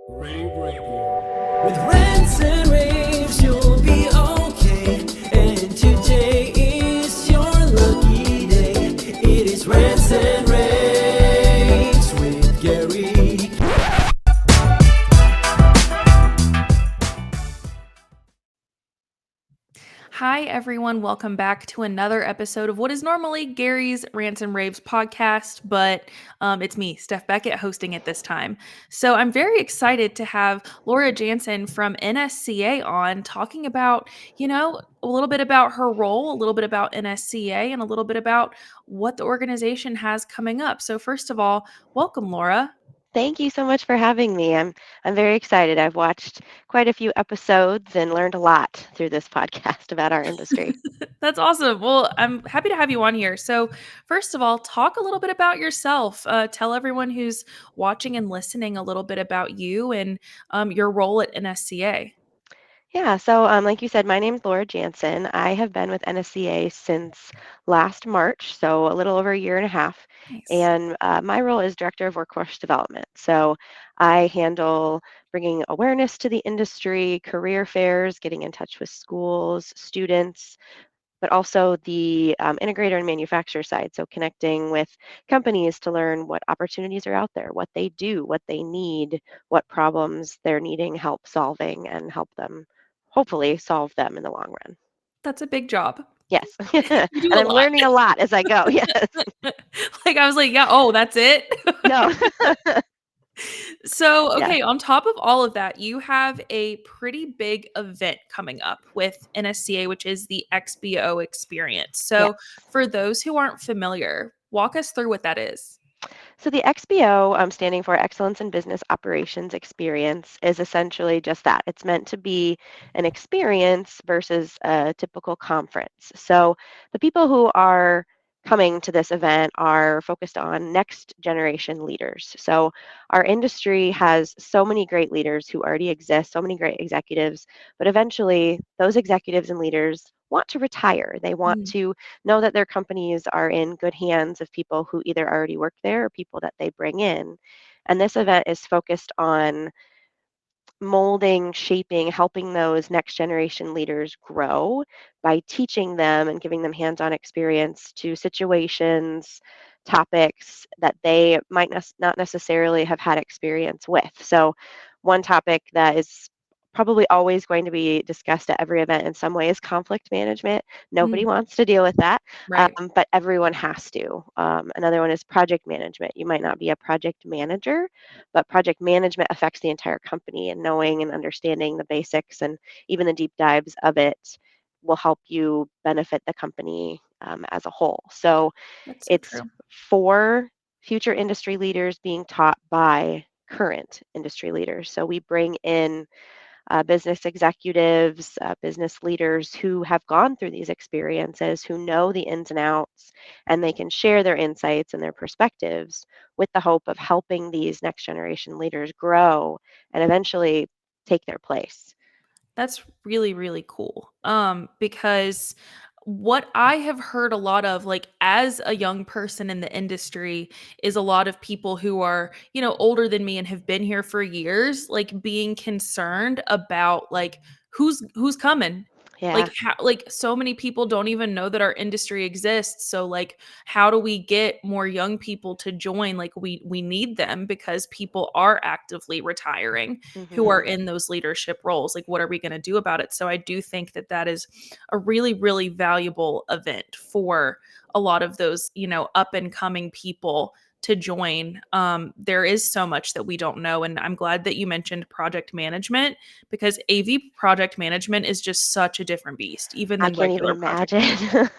rAVe Radio. With rants and raves, you'll be okay. And today is your lucky day. It is rants and raves with Gary. Hi, everyone. Welcome back to another episode of what is normally Gary's Rants and Raves podcast, but it's me, Steph Beckett, hosting it this time. So I'm very excited to have Laura Janssen from NSCA on talking about, a little bit about her role, a little bit about NSCA, and a little bit about what the organization has coming up. So, first of all, welcome, Laura. Thank you so much for having me. I'm very excited. I've watched quite a few episodes and learned a lot through this podcast about our industry. That's awesome. Well, I'm happy to have you on here. So, first of all, talk a little bit about yourself. Tell everyone who's watching and listening a little bit about you and your role at NSCA. Yeah, so like you said, my name's Laura Jansen. I have been with NSCA since last March, so a little over a year and a half. Nice. And my role is Director of Workforce Development. So I handle bringing awareness to the industry, career fairs, getting in touch with schools, students, but also the integrator and manufacturer side. So connecting with companies to learn what opportunities are out there, what they do, what they need, what problems they're needing help solving, and help them hopefully solve them in the long run. That's a big job. Yes. You And do a I'm lot. learning a lot as I go. Yes. Like, I was like, yeah, oh, that's it. No. So, Yeah. okay, on top of all of that, you have a pretty big event coming up with NSCA, which is the XBO experience. Yeah. So, for those who aren't familiar, walk us through what that is. So the XBO, standing for Excellence in Business Operations Experience, is essentially just that. It's meant to be an experience versus a typical conference. So the people who are coming to this event are focused on next generation leaders. So our industry has so many great leaders who already exist, so many great executives, but eventually those executives and leaders want to retire. They want Mm, to know that their companies are in good hands of people who either already work there or people that they bring in. And this event is focused on molding, shaping, helping those next generation leaders grow by teaching them and giving them hands on experience to situations, topics that they might not necessarily have had experience with. So, one topic that is probably always going to be discussed at every event in some way is conflict management. Nobody mm, wants to deal with that, right. but everyone has to. Another one is project management. You might not be a project manager, but project management affects the entire company, and knowing and understanding the basics and even the deep dives of it will help you benefit the company as a whole. So That's so it's true. for future industry leaders being taught by current industry leaders. So we bring in business executives, business leaders who have gone through these experiences, who know the ins and outs, and they can share their insights and their perspectives with the hope of helping these next generation leaders grow and eventually take their place. That's really, really cool. Because what I have heard a lot of, like, as a young person in the industry, is a lot of people who are, older than me and have been here for years, like being concerned about like who's coming. Yeah. Like how, like so many people don't even know that our industry exists. So like how do we get more young people to join? Like we need them because people are actively retiring who are Hmm. in those leadership roles. Like, what are we going to do about it? So I do think that that is a really, really valuable event for a lot of those, up and coming people to join. There is so much that we don't know. And I'm glad that you mentioned project management because AV project management is just such a different beast, even I than can't even regular project imagine.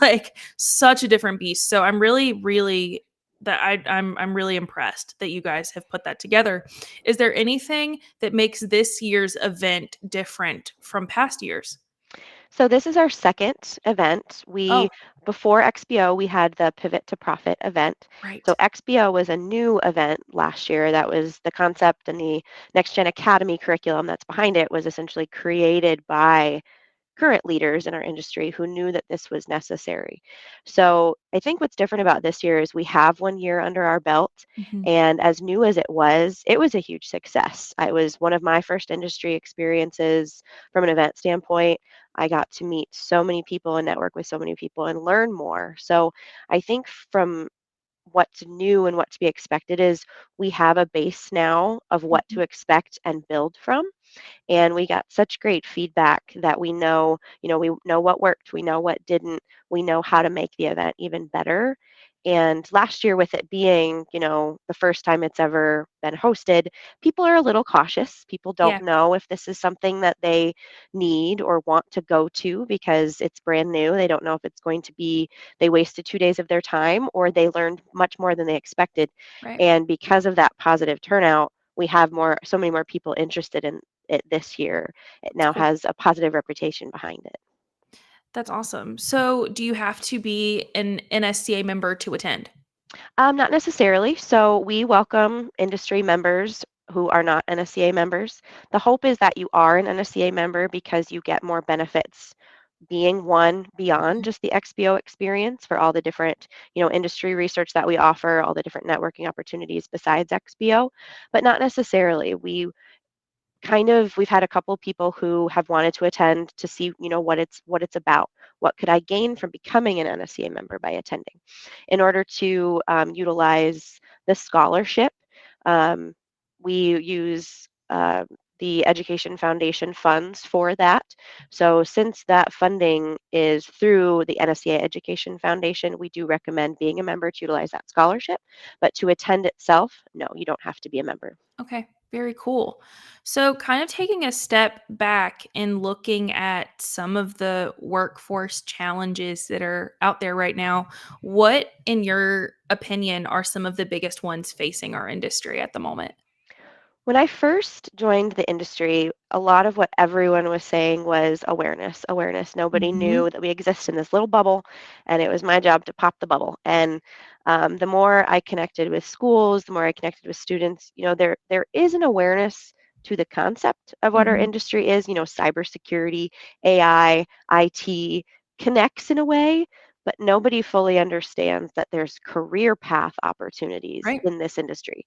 like such a different beast. So I'm really, really that I'm really impressed that you guys have put that together. Is there anything that makes this year's event different from past years? So this is our second event. Oh, Before XBO, we had the Pivot to Profit event. So right. XBO was a new event last year. That was the concept, and the Next Gen Academy curriculum that's behind it was essentially created by current leaders in our industry who knew that this was necessary. So I think what's different about this year is we have 1 year under our belt. Mhm. And as new as it was a huge success. It was one of my first industry experiences from an event standpoint. I got to meet so many people and network with so many people and learn more. So I think from what's new and what to be expected is we have a base now of what Mhm. to expect and build from, and we got such great feedback that we know what worked, we know what didn't, we know how to make the event even better. And last year, with it being, the first time it's ever been hosted, people are a little cautious. People don't Yeah, know if this is something that they need or want to go to because it's brand new. They don't know if it's going to be, they wasted 2 days of their time or they learned much more than they expected. right. And because of that positive turnout, we have so many more people interested in it this year. It That's now cool. has a positive reputation behind it. That's awesome. So, do you have to be an NSCA member to attend? Not necessarily. So we welcome industry members who are not NSCA members. The hope is that you are an NSCA member because you get more benefits being one beyond Mhm. just the XBO experience for all the different, industry research that we offer, all the different networking opportunities besides XBO, but not necessarily. We've had a couple people who have wanted to attend to see what it's about. What could I gain from becoming an NSCA member by attending? In order to utilize the scholarship, um, we use the Education Foundation funds for that. So since that funding is through the NSCA Education Foundation, we do recommend being a member to utilize that scholarship. But to attend itself, no, you don't have to be a member. Okay, very cool. So, kind of taking a step back and looking at some of the workforce challenges that are out there right now, what, in your opinion, are some of the biggest ones facing our industry at the moment? When I first joined the industry, a lot of what everyone was saying was awareness, awareness. Nobody Hmm. knew that we exist in this little bubble, and it was my job to pop the bubble. And the more I connected with schools, the more I connected with students, there is an awareness to the concept of what our Hmm. industry is. Cybersecurity, AI, IT connects in a way, but nobody fully understands that there's career path opportunities Right. in this industry.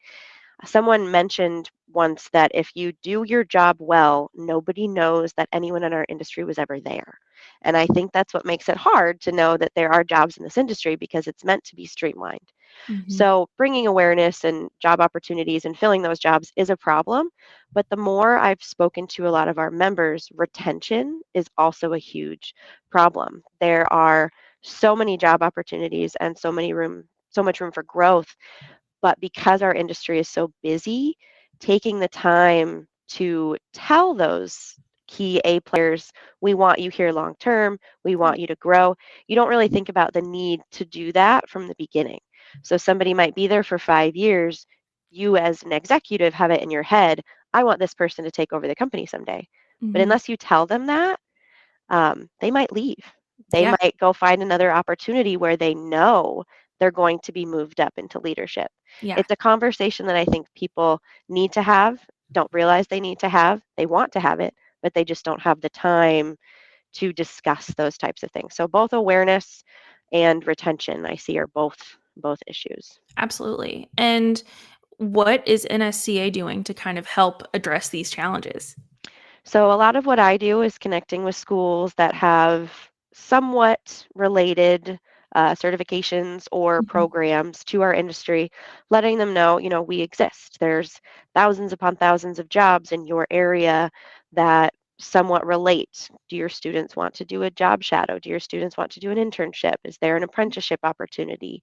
Someone mentioned once that if you do your job well, nobody knows that anyone in our industry was ever there. And I think that's what makes it hard to know that there are jobs in this industry because it's meant to be streamlined. Hmm. So, bringing awareness and job opportunities and filling those jobs is a problem. But the more I've spoken to a lot of our members, retention is also a huge problem. There are so many job opportunities and so much room for growth, but because our industry is so busy, taking the time to tell those key A players, we want you here long term, we want you to grow. You don't really think about the need to do that from the beginning. So somebody might be there for 5 years. You, as an executive, have it in your head, I want this person to take over the company someday. But Hmm. unless you tell them that, they might leave. They Yeah. might go find another opportunity where they know they're going to be moved up into leadership. Yeah. It's a conversation that I think people need to have, don't realize they need to have. They want to have it, but they just don't have the time to discuss those types of things. So both awareness and retention I see are both issues. Absolutely. And what is NSCA doing to kind of help address these challenges? So a lot of what I do is connecting with schools that have somewhat related certifications or Mhm. programs to our industry, letting them know, we exist. There's thousands upon thousands of jobs in your area that somewhat relate. Do your students want to do a job shadow? Do your students want to do an internship? Is there an apprenticeship opportunity?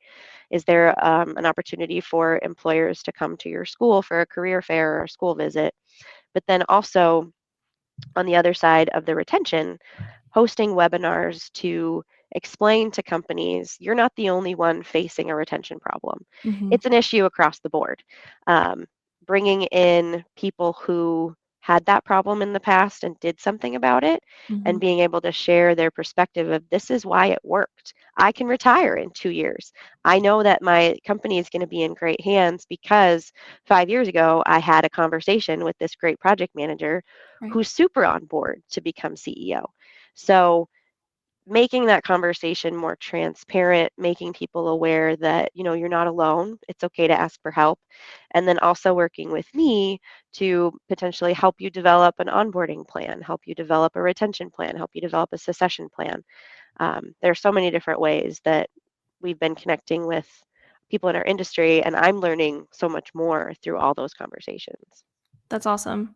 Is there an opportunity for employers to come to your school for a career fair or a school visit? But then also, on the other side of the retention, hosting webinars to explain to companies you're not the only one facing a retention problem. Mhm. It's an issue across the board. Um, Bringing in people who had that problem in the past and did something about it, and Mhm. being able to share their perspective of this is why it worked. I can retire in 2 years. I know that my company is going to be in great hands because 5 years ago I had a conversation with this great project manager Right. who's super on board to become CEO. So making that conversation more transparent, making people aware that, you're not alone. It's okay to ask for help. And then also working with me to potentially help you develop an onboarding plan, help you develop a retention plan, help you develop a succession plan. There are so many different ways that we've been connecting with people in our industry, and I'm learning so much more through all those conversations. That's awesome.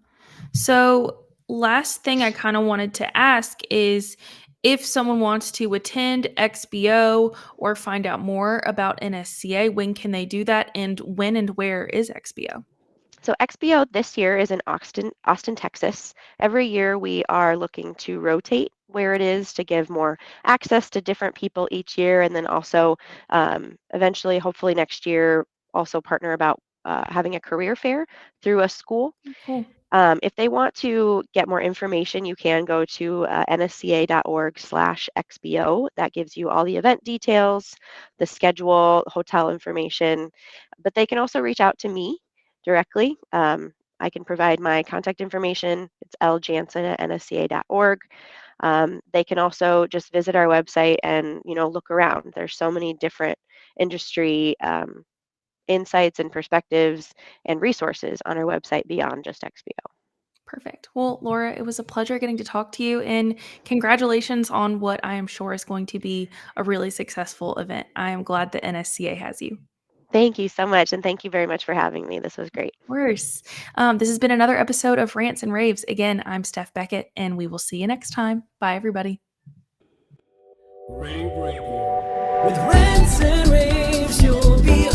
So, last thing I kind of wanted to ask is if someone wants to attend XBO or find out more about NSCA, when can they do that? And when and where is XBO? So XBO this year is in Austin, Texas. Every year we are looking to rotate where it is to give more access to different people each year, and then also eventually, hopefully next year, also partner about having a career fair through a school. Cool. If they want to get more information, you can go to nsca.org/XBO. That gives you all the event details, the schedule, hotel information, but they can also reach out to me directly. I can provide my contact information. It's ljansen@nsca.org. They can also just visit our website and look around. There's so many different industry insights and perspectives and resources on our website beyond just XBO. Perfect. Well, Laura, it was a pleasure getting to talk to you, and congratulations on what I am sure is going to be a really successful event. I am glad that NSCA has you. Thank you so much, and thank you very much for having me. This was great. Worse. This has been another episode of Rants and Raves. Again, I'm Steph Beckett, and we will see you next time. Bye, everybody. Rave Radio. With rants and raves, you'll be